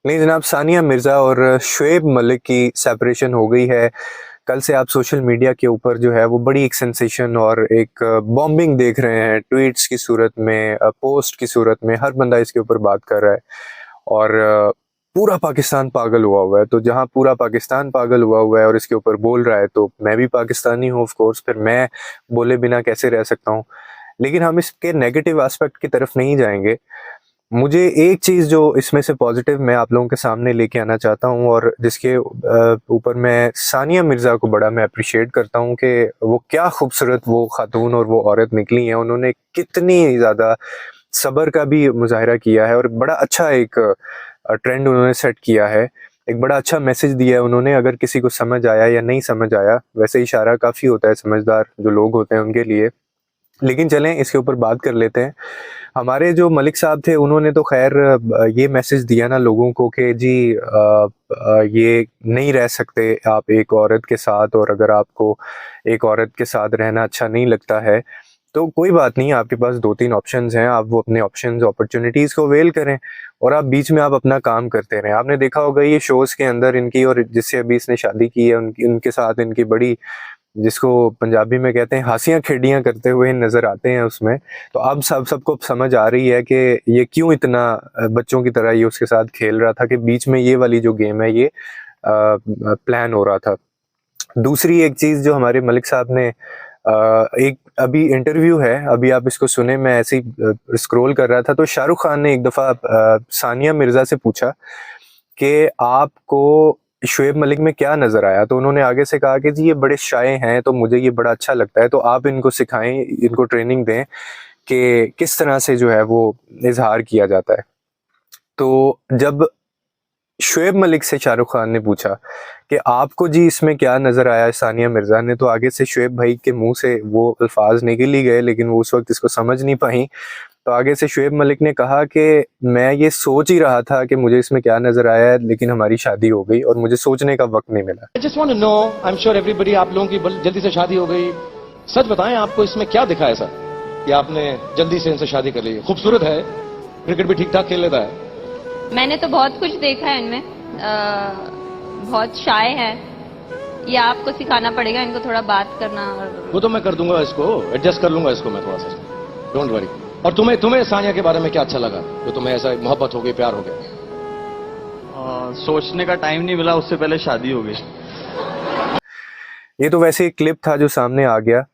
नहीं जनाब, सानिया मिर्ज़ा और शुएब मलिक की सेपरेशन हो गई है। कल से आप सोशल मीडिया के ऊपर जो है वो बड़ी एक सेंसेशन और एक बॉम्बिंग देख रहे हैं, ट्वीट्स की सूरत में, पोस्ट की सूरत में, हर बंदा इसके ऊपर बात कर रहा है और पूरा पाकिस्तान पागल हुआ हुआ है। तो जहाँ पूरा पाकिस्तान पागल हुआ हुआ है और इसके ऊपर बोल रहा है, तो मैं भी पाकिस्तानी हूँ ऑफ कोर्स, फिर मैं बोले बिना कैसे रह सकता हूँ। लेकिन हम इसके नेगेटिव एस्पेक्ट की तरफ नहीं जाएंगे। मुझे एक चीज़ जो इसमें से पॉजिटिव मैं आप लोगों के सामने लेके आना चाहता हूँ और जिसके ऊपर मैं सानिया मिर्ज़ा को बड़ा मैं अप्रिशिएट करता हूँ कि वो क्या खूबसूरत वो खातून और वो औरत निकली हैं। उन्होंने कितनी ज़्यादा सब्र का भी मुज़ाहिरा किया है और बड़ा अच्छा एक ट्रेंड उन्होंने सेट किया है। एक बड़ा अच्छा मैसेज दिया है उन्होंने। अगर किसी को समझ आया या नहीं समझ आया, वैसे इशारा काफ़ी होता है समझदार जो लोग होते हैं उनके लिए। लेकिन चलें इसके ऊपर बात कर लेते हैं। हमारे जो मलिक साहब थे उन्होंने तो खैर ये मैसेज दिया ना लोगों को कि जी ये नहीं रह सकते आप एक औरत के साथ, और अगर आपको एक औरत के साथ रहना अच्छा नहीं लगता है तो कोई बात नहीं, आपके पास 2-3 ऑप्शंस हैं, आप वो अपने ऑप्शंस अपॉर्चुनिटीज़ को अवेल करें और आप बीच में आप अपना काम करते रहें। आपने देखा होगा ये शोज़ के अंदर इनकी, और जिससे अभी इसने शादी की है उनकी, उनके साथ इनकी बड़ी, जिसको पंजाबी में कहते हैं हासियां खेड़ियां करते हुए नजर आते हैं उसमें। तो अब सबको समझ आ रही है कि ये क्यों इतना बच्चों की तरह ये उसके साथ खेल रहा था, कि बीच में ये वाली जो गेम है ये प्लान हो रहा था। दूसरी एक चीज जो हमारे मलिक साहब ने एक अभी इंटरव्यू है, अभी आप इसको सुने, मैं ऐसे ही स्क्रॉल कर रहा था तो शाहरुख खान ने एक दफा सानिया मिर्जा से पूछा कि आपको शुएब मलिक में क्या नज़र आया, तो उन्होंने आगे से कहा कि जी ये बड़े शाय हैं तो मुझे ये बड़ा अच्छा लगता है, तो आप इनको सिखाएं, इनको ट्रेनिंग दें कि किस तरह से जो है वो इजहार किया जाता है। तो जब शुएब मलिक से शाहरुख खान ने पूछा कि आपको जी इसमें क्या नज़र आया सानिया मिर्ज़ा ने, तो आगे से शुएब भाई के मुंह से वो अल्फाज निकल ही गए, लेकिन वो उस वक्त इसको समझ नहीं पाई। तो आगे से शुएब मलिक ने कहा कि मैं ये सोच ही रहा था कि मुझे इसमें क्या नजर आया है, लेकिन हमारी शादी हो गई और मुझे सोचने का वक्त नहीं मिला। I just want to know, I am sure everybody, आप लोगों की जल्दी से शादी हो गई। सच बताएं, आपको इसमें क्या दिखा ऐसा कि आपने जल्दी से इनसे शादी कर ली? खूबसूरत है, क्रिकेट भी ठीक ठाक खेल लेता है। मैंने तो बहुत कुछ देखा है इनमें। बहुत शाय है, ये आपको सिखाना पड़ेगा इनको थोड़ा बात करना। और वो तो मैं कर दूंगा, इसको एडजस्ट कर लूंगा इसको मैं थोड़ा सा, डोंट वरी। और तुम्हें तुम्हें सानिया के बारे में क्या अच्छा लगा जो तुम्हें ऐसा मोहब्बत हो गई, प्यार हो गया? सोचने का टाइम नहीं मिला, उससे पहले शादी हो गई। ये तो वैसे एक क्लिप था जो सामने आ गया,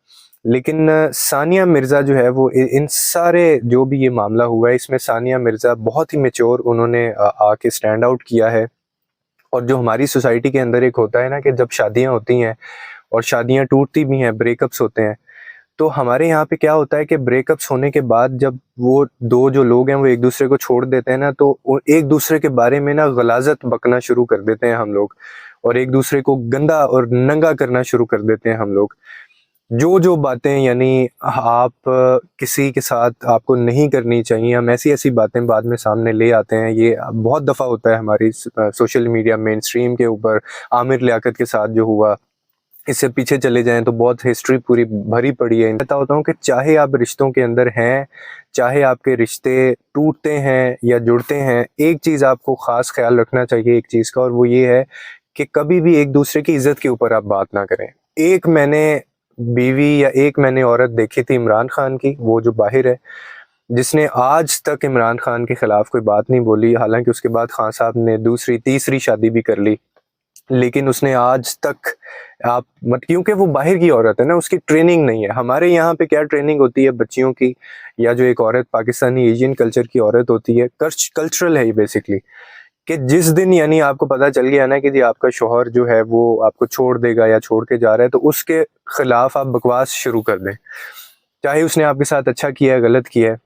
लेकिन सानिया मिर्ज़ा जो है वो इन सारे जो भी ये मामला हुआ है इसमें सानिया मिर्ज़ा बहुत ही मेच्योर उन्होंने आके स्टैंड आउट किया है। और जो हमारी सोसाइटी के अंदर एक होता है ना कि जब शादियां होती हैं और शादियां टूटती भी हैं, ब्रेकअप्स होते हैं, तो हमारे यहाँ पे क्या होता है कि ब्रेकअप्स होने के बाद जब वो दो जो लोग हैं वो एक दूसरे को छोड़ देते हैं ना, तो वो एक दूसरे के बारे में ना गलाजत बकना शुरू कर देते हैं हम लोग, और एक दूसरे को गंदा और नंगा करना शुरू कर देते हैं हम लोग। जो जो बातें यानी आप किसी के साथ आपको नहीं करनी चाहिए, हम ऐसी ऐसी बातें बाद में सामने ले आते हैं। ये बहुत दफ़ा होता है हमारी सोशल मीडिया मेन स्ट्रीम के ऊपर। आमिर लियाकत के साथ जो हुआ, इससे पीछे चले जाएं तो बहुत हिस्ट्री पूरी भरी पड़ी है। कहता होता हूँ कि चाहे आप रिश्तों के अंदर हैं, चाहे आपके रिश्ते टूटते हैं या जुड़ते हैं, एक चीज़ आपको ख़ास ख्याल रखना चाहिए एक चीज़ का, और वो ये है कि कभी भी एक दूसरे की इज्जत के ऊपर आप बात ना करें। एक मैंने बीवी या एक मैंने औरत देखी थी इमरान खान की, वो जो बाहिर है, जिसने आज तक इमरान खान के खिलाफ कोई बात नहीं बोली। हालांकि उसके बाद खान साहब ने दूसरी तीसरी शादी भी कर ली, लेकिन उसने आज तक आप मत, क्योंकि वो बाहर की औरत है ना, उसकी ट्रेनिंग नहीं है। हमारे यहाँ पे क्या ट्रेनिंग होती है बच्चियों की, या जो एक औरत पाकिस्तानी एशियन कल्चर की औरत होती है, कल्चरल है ये बेसिकली, कि जिस दिन यानी आपको पता चल गया ना कि जी आपका शौहर जो है वो आपको छोड़ देगा या छोड़ के जा रहा है, तो उसके खिलाफ आप बकवास शुरू कर दें, चाहे उसने आपके साथ अच्छा किया है गलत किया है।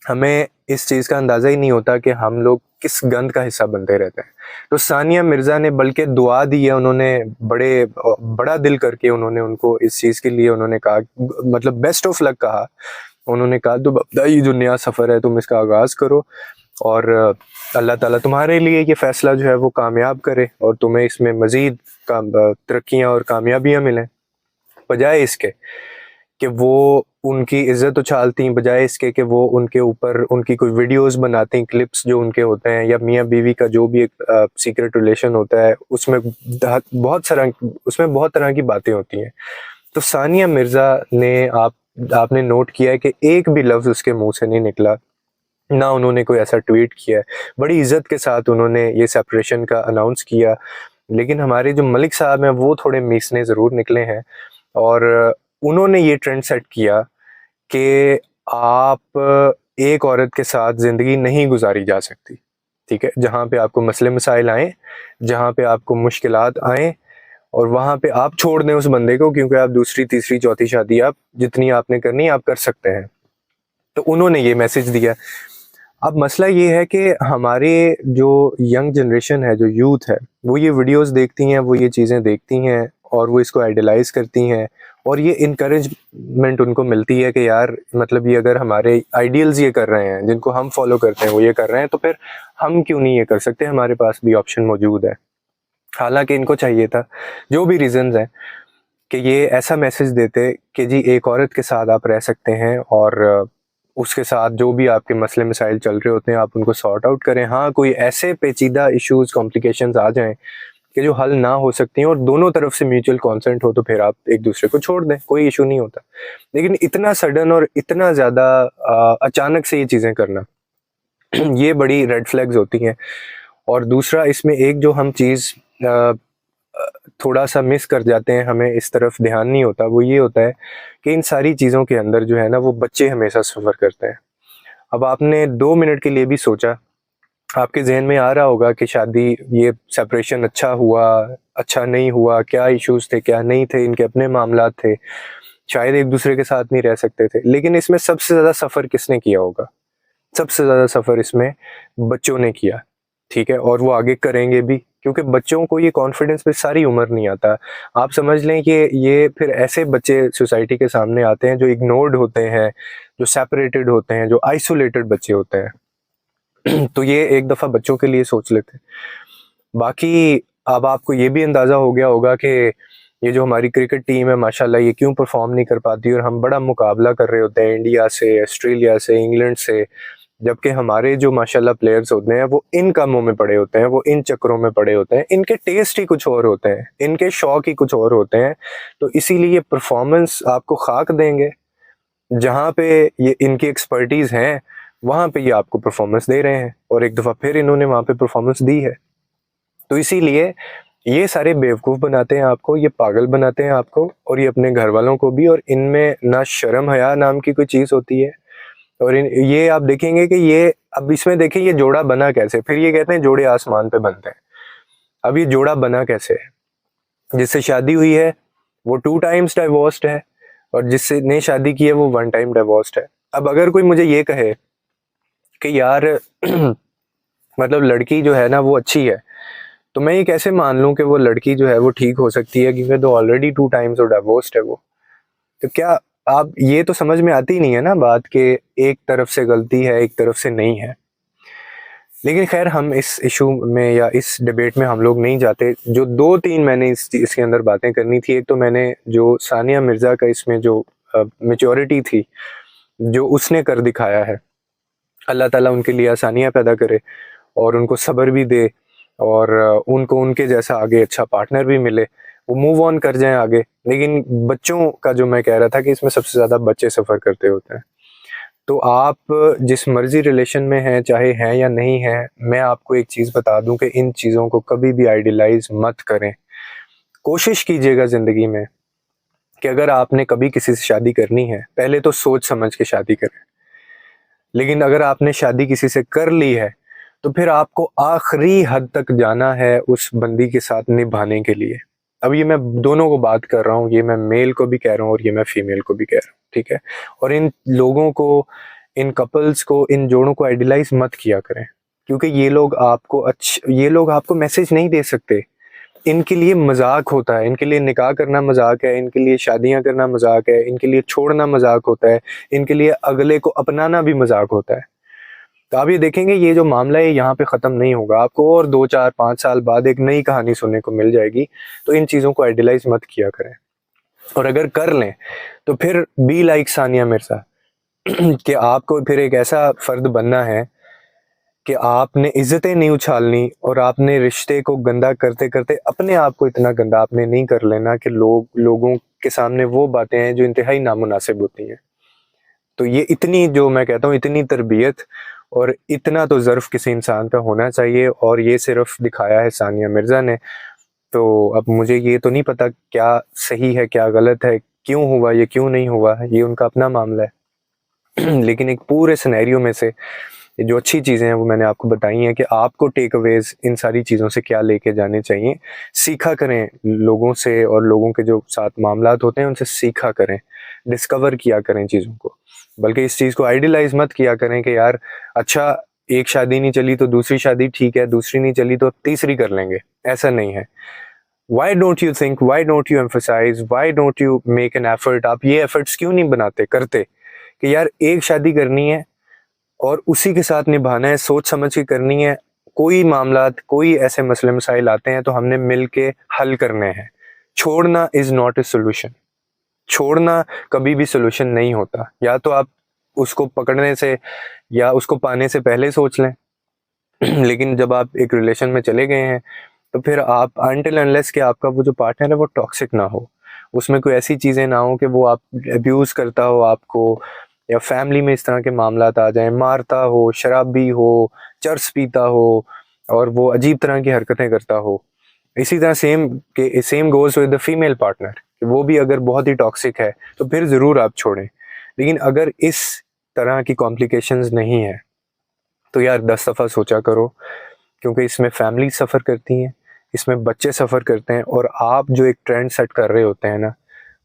हमें इस चीज़ का अंदाज़ा ही नहीं होता कि हम लोग किस गंद का हिस्सा बनते रहते हैं। तो सानिया मिर्ज़ा ने बल्कि दुआ दी है, उन्होंने बड़ा दिल करके उन्होंने उनको इस चीज़ के लिए उन्होंने कहा, मतलब बेस्ट ऑफ लक कहा। उन्होंने कहा तो बब्दा ये जो नया सफ़र है तुम इसका आगाज़ करो, और अल्लाह ताला तुम्हारे लिए ये फ़ैसला जो है वो कामयाब करे और तुम्हें इसमें मज़ीद तरक्कियाँ और कामयाबियाँ मिलें, बजाय इसके कि वो उनकी इज्जत उछालती बजाय इसके कि वो उनके ऊपर उनकी कोई वीडियोस बनाती, क्लिप्स जो उनके होते हैं, या मियाँ बीवी का जो भी एक सीक्रेट रिलेशन होता है उसमें बहुत तरह की बातें होती हैं। तो सानिया मिर्ज़ा ने आपने नोट किया है कि एक भी लफ्ज़ उसके मुंह से नहीं निकला, ना उन्होंने कोई ऐसा ट्वीट किया है। बड़ी इज्जत के साथ उन्होंने ये सेपरेशन का अनाउंस किया, लेकिन हमारे जो मलिक साहब हैं वो थोड़े मीसने ज़रूर निकले हैं और उन्होंने ये ट्रेंड सेट किया कि आप एक औरत के साथ ज़िंदगी नहीं गुजारी जा सकती, ठीक है। जहाँ पे आपको मसले मसाइल आए, जहाँ पे आपको मुश्किलात आए, और वहाँ पे आप छोड़ दें उस बंदे को, क्योंकि आप दूसरी तीसरी चौथी शादी आप जितनी आपने करनी आप कर सकते हैं। तो उन्होंने ये मैसेज दिया। अब मसला ये है कि हमारे जो यंग जनरेशन है, जो यूथ है, वो ये वीडियोस देखती हैं, वो ये चीज़ें देखती हैं और वो इसको आइडलाइज करती हैं, और ये इनकरेजमेंट उनको मिलती है कि यार मतलब ये अगर हमारे आइडियल्स ये कर रहे हैं, जिनको हम फॉलो करते हैं, वो ये कर रहे हैं, तो फिर हम क्यों नहीं ये कर सकते, हमारे पास भी ऑप्शन मौजूद है। हालांकि इनको चाहिए था, जो भी रीज़न्स हैं, कि ये ऐसा मैसेज देते कि जी एक औरत के साथ आप रह सकते हैं और उसके साथ जो भी आपके मसले मसाइल चल रहे होते हैं आप उनको सॉर्ट आउट करें। हाँ, कोई ऐसे पेचीदा इश्यूज कॉम्प्लिकेशंस आ जाएं कि जो हल ना हो सकती हैं और दोनों तरफ से म्यूचुअल कॉन्सेंट हो, तो फिर आप एक दूसरे को छोड़ दें, कोई इशू नहीं होता। लेकिन इतना सडन और इतना ज़्यादा अचानक से ये चीज़ें करना ये बड़ी रेड फ्लैग्स होती हैं। और दूसरा, इसमें एक जो हम चीज़ थोड़ा सा मिस कर जाते हैं, हमें इस तरफ ध्यान नहीं होता, वो ये होता है कि इन सारी चीज़ों के अंदर जो है ना, वो बच्चे हमेशा सफ़र करते हैं। अब आपने 2 मिनट के लिए भी सोचा, आपके जहन में आ रहा होगा कि शादी, ये सेपरेशन अच्छा हुआ, अच्छा नहीं हुआ, क्या इश्यूज थे, क्या नहीं थे, इनके अपने मामलात थे, शायद एक दूसरे के साथ नहीं रह सकते थे। लेकिन इसमें सबसे ज़्यादा सफ़र किसने किया होगा? सबसे ज़्यादा सफ़र इसमें बच्चों ने किया, ठीक है, और वो आगे करेंगे भी, क्योंकि बच्चों को ये कॉन्फिडेंस पे सारी उम्र नहीं आता। आप समझ लें कि ये फिर ऐसे बच्चे सोसाइटी के सामने आते हैं जो इग्नोर्ड होते हैं, जो सेपरेटेड होते हैं, जो आइसोलेटेड बच्चे होते हैं। तो ये एक दफ़ा बच्चों के लिए सोच लेते हैं। बाकी अब आपको ये भी अंदाज़ा हो गया होगा कि ये जो हमारी क्रिकेट टीम है माशाल्लाह, ये क्यों परफॉर्म नहीं कर पाती, और हम बड़ा मुकाबला कर रहे होते हैं इंडिया से, ऑस्ट्रेलिया से, इंग्लैंड से, जबकि हमारे जो माशाल्लाह प्लेयर्स होते हैं वो इन कामों में पड़े होते हैं, वो इन चक्करों में पड़े होते हैं, इनके टेस्ट ही कुछ और होते हैं, इनके शौक ही कुछ और होते हैं। तो इसीलिए परफॉर्मेंस आपको खाक देंगे, जहाँ पे ये इनकी एक्सपर्टीज़ हैं वहाँ पे ये आपको परफॉर्मेंस दे रहे हैं, और एक दफ़ा फिर इन्होंने वहाँ पे परफॉर्मेंस दी है। तो इसीलिए ये सारे बेवकूफ़ बनाते हैं आपको, ये पागल बनाते हैं आपको, और ये अपने घर वालों को भी, और इनमें ना शर्म हया नाम की कोई चीज़ होती है। और ये आप देखेंगे कि ये, अब इसमें देखिए ये जोड़ा बना कैसे, फिर ये कहते हैं जोड़े आसमान पे बनते हैं। अब ये जोड़ा बना कैसे है? जिससे शादी हुई है वो 2 टाइम्स डाइवोर्स्ड है, और जिससे ने शादी की है वो 1 टाइम डाइवोर्स्ड है। अब अगर कोई मुझे ये कहे कि यार मतलब लड़की जो है ना वो अच्छी है, तो मैं ये कैसे मान लूं कि वो लड़की जो है वो ठीक हो सकती है, क्योंकि तो ऑलरेडी 2 टाइम्स और डाइवोर्स्ड है वो। तो क्या आप, ये तो समझ में आती नहीं है ना बात, कि एक तरफ से गलती है, एक तरफ से नहीं है। लेकिन खैर, हम इस इशू में या इस डिबेट में हम लोग नहीं जाते। जो 2-3 मैंने इसके अंदर बातें करनी थी, एक तो मैंने जो सानिया मिर्ज़ा का इसमें जो मैच्योरिटी थी जो उसने कर दिखाया है, अल्लाह ताला उनके लिए आसानियाँ पैदा करे और उनको सब्र भी दे, और उनको उनके जैसा आगे अच्छा पार्टनर भी मिले, वो मूव ऑन कर जाएं आगे। लेकिन बच्चों का जो मैं कह रहा था कि इसमें सबसे ज़्यादा बच्चे सफ़र करते होते हैं। तो आप जिस मर्जी रिलेशन में हैं, चाहे हैं या नहीं हैं, मैं आपको एक चीज़ बता दूं कि इन चीज़ों को कभी भी आइडियलाइज मत करें। कोशिश कीजिएगा ज़िंदगी में कि अगर आपने कभी किसी से शादी करनी है, पहले तो सोच समझ के शादी करें। लेकिन अगर आपने शादी किसी से कर ली है, तो फिर आपको आखिरी हद तक जाना है उस बंदी के साथ निभाने के लिए। अब ये मैं दोनों को बात कर रहा हूँ, ये मैं मेल को भी कह रहा हूँ और ये मैं फीमेल को भी कह रहा हूँ, ठीक है। और इन लोगों को, इन कपल्स को, इन जोड़ों को आइडियलाइज मत किया करें, क्योंकि ये लोग आपको मैसेज नहीं दे सकते। इनके लिए मजाक होता है, इनके लिए निकाह करना मजाक है, इनके लिए शादियां करना मजाक है, इनके लिए छोड़ना मजाक होता है, इनके लिए अगले को अपनाना भी मजाक होता है। तो आप ये देखेंगे ये जो मामला है यहाँ पे ख़त्म नहीं होगा, आपको और 2-4-5 साल बाद एक नई कहानी सुनने को मिल जाएगी। तो इन चीज़ों को आइडियलाइज मत किया करें। और अगर कर लें तो फिर बी लाइक सानिया मिर्जा कि आपको फिर एक ऐसा फर्द बनना है कि आपने इज्जतें नहीं उछालनी और आपने रिश्ते को गंदा करते करते अपने आप को इतना गंदा आपने नहीं कर लेना कि लोगों के सामने वो बातें हैं जो इंतहाई नामुनासिब होती हैं। तो ये इतनी, जो मैं कहता हूँ, इतनी तरबियत और इतना तो ज़र्फ किसी इंसान का होना चाहिए, और ये सिर्फ दिखाया है सानिया मिर्ज़ा ने। तो अब मुझे ये तो नहीं पता क्या सही है क्या गलत है, क्यों हुआ ये क्यों नहीं हुआ, ये उनका अपना मामला है लेकिन एक पूरे सिनेरियो में से जो अच्छी चीज़ें हैं वो मैंने आपको बताई हैं कि आपको टेक अवेज इन सारी चीज़ों से क्या लेके जाने चाहिए। सीखा करें लोगों से, और लोगों के जो साथ मामलात होते हैं उनसे सीखा करें, डिस्कवर किया करें चीज़ों को। बल्कि इस चीज़ को आइडियलाइज मत किया करें कि यार अच्छा एक शादी नहीं चली तो दूसरी शादी ठीक है, दूसरी नहीं चली तो तीसरी कर लेंगे। ऐसा नहीं है। Why don't you think, why don't you emphasise, why don't you make an effort. आप ये एफर्ट्स क्यों नहीं बनाते करते कि यार एक शादी करनी है और उसी के साथ निभाना है, सोच समझ के करनी है। कोई मामलात, कोई ऐसे मसले मसाइल आते हैं तो हमने मिल के हल करने हैं। छोड़ना इज नॉट ए सोल्यूशन। छोड़ना कभी भी सोल्यूशन नहीं होता। या तो आप उसको पकड़ने से या उसको पाने से पहले सोच लें लेकिन जब आप एक रिलेशन में चले गए हैं तो फिर आप अनटिल अनलेस कि आपका वो जो पार्टनर है वो टॉक्सिक ना हो, उसमें कोई ऐसी चीज़ें ना हो कि वो आप अब्यूज़ करता हो आपको, या फैमिली में इस तरह के मामलात आ जाएं, मारता हो, शराबी हो, चर्स पीता हो और वो अजीब तरह की हरकतें करता हो। इसी तरह same goes with the female partner, वो भी अगर बहुत ही टॉक्सिक है तो फिर ज़रूर आप छोड़ें। लेकिन अगर इस तरह की कॉम्प्लिकेशंस नहीं है तो यार 10 दफ़ा सोचा करो, क्योंकि इसमें फैमिली सफ़र करती हैं, इसमें बच्चे सफ़र करते हैं, और आप जो एक ट्रेंड सेट कर रहे होते हैं ना,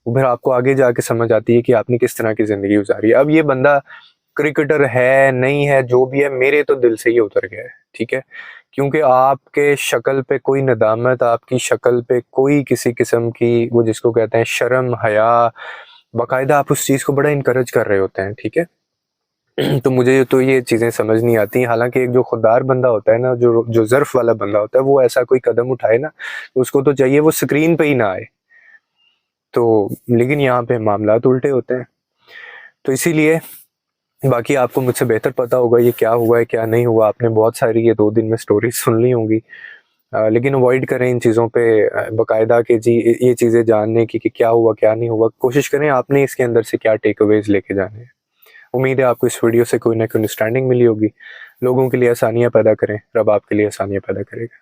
वो फिर आपको आगे जाके समझ आती है कि आपने किस तरह की ज़िंदगी गुजारी है। अब ये बंदा क्रिकेटर है नहीं है जो भी है, मेरे तो दिल से ही उतर गया है, ठीक है, क्योंकि आपके शक्ल पे कोई नदामत, आपकी शक्ल पे कोई किसी किस्म की, वो जिसको कहते हैं शर्म हया, बाकायदा आप उस चीज़ को बड़ा इनकरेज कर रहे होते हैं, ठीक है तो मुझे तो ये चीज़ें समझ नहीं आती। हालांकि एक जो खुददार बंदा होता है ना, जो जो ज़र्फ वाला बंदा होता है, वो ऐसा कोई कदम उठाए ना तो उसको तो चाहिए वो स्क्रीन पे ही ना आए। तो लेकिन यहाँ पे मामलात उल्टे होते हैं। तो इसीलिए बाकी आपको मुझसे बेहतर पता होगा ये क्या हुआ है क्या नहीं हुआ। आपने बहुत सारी ये 2 दिन में स्टोरीज सुन ली होंगी, लेकिन अवॉइड करें इन चीज़ों पे बाकायदा कि जी ये चीज़ें जानने की कि क्या हुआ क्या नहीं हुआ। कोशिश करें आपने इसके अंदर से क्या टेक अवेज लेके जाने हैं। उम्मीद है आपको इस वीडियो से कोई ना कोई अंडरस्टैंडिंग मिली होगी। लोगों के लिए आसानियाँ पैदा करें, रब आपके लिए आसानियाँ पैदा करेगा।